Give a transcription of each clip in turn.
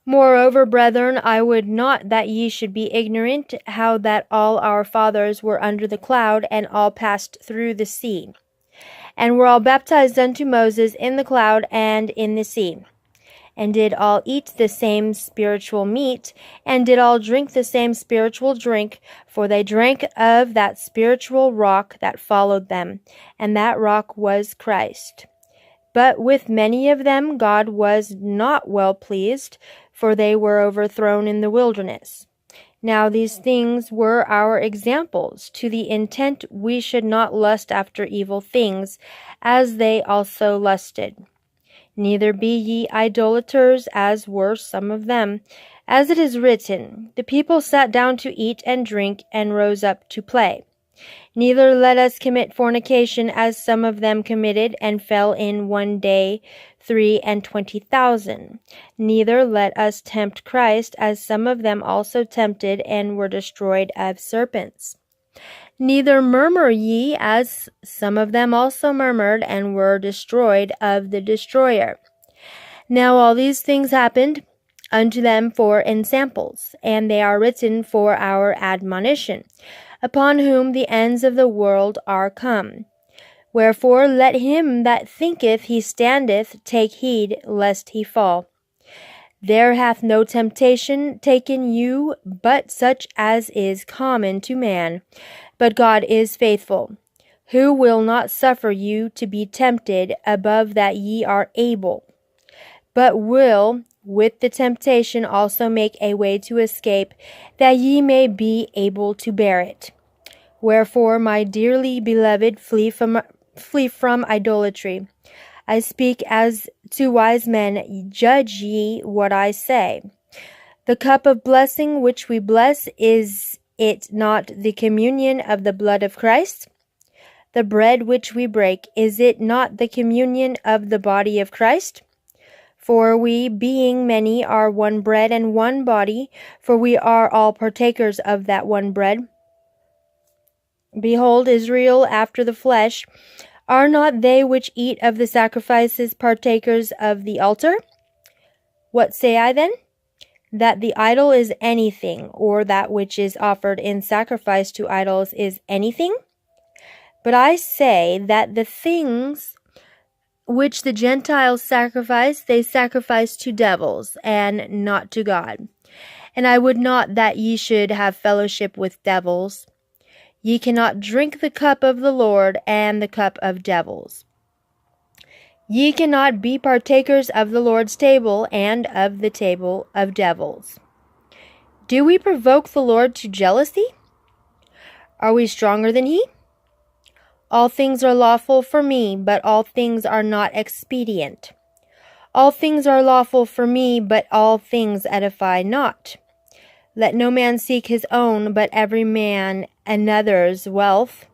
Moreover, brethren, I would not that ye should be ignorant how that all our fathers were under the cloud, and all passed through the sea, and were all baptized unto Moses in the cloud and in the sea, and did all eat the same spiritual meat, and did all drink the same spiritual drink, for they drank of that spiritual rock that followed them, and that rock was Christ. But with many of them God was not well pleased, for they were overthrown in the wilderness. Now these things were our examples, to the intent we should not lust after evil things, as they also lusted. Neither be ye idolaters, as were some of them. As it is written, the people sat down to eat and drink, and rose up to play. Neither let us commit fornication, as some of them committed, and fell in one day 23,000. Neither let us tempt Christ, as some of them also tempted, and were destroyed of serpents. Neither murmur ye, as some of them also murmured, and were destroyed of the destroyer. Now all these things happened unto them for ensamples, and they are written for our admonition, upon whom the ends of the world are come. Wherefore let him that thinketh he standeth take heed lest he fall. There hath no temptation taken you but such as is common to man. But God is faithful, who will not suffer you to be tempted above that ye are able, but will with the temptation also make a way to escape, that ye may be able to bear it. Wherefore, my dearly beloved, flee from idolatry. I speak as to wise men, judge ye what I say. The cup of blessing which we bless, is it not the communion of the blood of Christ? The bread which we break, is it not the communion of the body of Christ? For we, being many, are one bread and one body, for we are all partakers of that one bread. Behold, Israel after the flesh, are not they which eat of the sacrifices partakers of the altar? What say I then? That the idol is anything, or that which is offered in sacrifice to idols is anything? But I say that the things which the Gentiles sacrifice, they sacrifice to devils, and not to God. And I would not that ye should have fellowship with devils. Ye cannot drink the cup of the Lord and the cup of devils. Ye cannot be partakers of the Lord's table and of the table of devils. Do we provoke the Lord to jealousy? Are we stronger than he? All things are lawful for me, but all things are not expedient. All things are lawful for me, but all things edify not. Let no man seek his own, but every man another's wealth.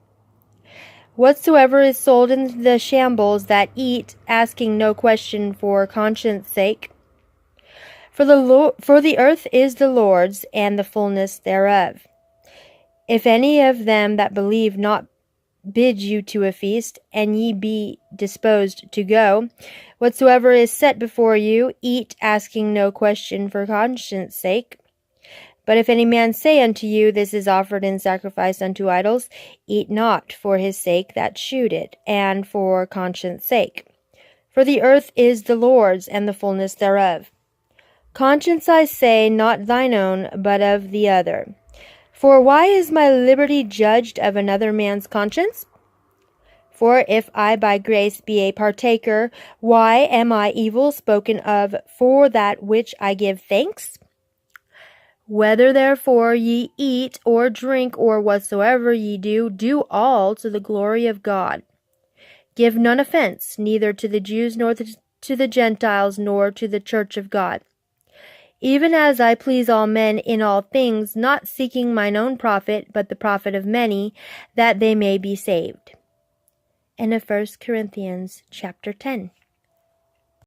Whatsoever is sold in the shambles that eat, asking no question for conscience sake. For the earth is the Lord's, and the fullness thereof. If any of them that believe not bid you to a feast, and ye be disposed to go, whatsoever is set before you, eat, asking no question for conscience sake. But if any man say unto you, this is offered in sacrifice unto idols, eat not for his sake that shewed it, and for conscience sake. For the earth is the Lord's, and the fullness thereof. Conscience, I say, not thine own, but of the other. For why is my liberty judged of another man's conscience? For if I by grace be a partaker, why am I evil spoken of for that which I give thanks? Whether therefore ye eat or drink or whatsoever ye do, do all to the glory of God. Give none offense, neither to the Jews nor to the Gentiles, nor to the church of God. Even as I please all men in all things, not seeking mine own profit, but the profit of many, that they may be saved. End of 1 Corinthians chapter 10.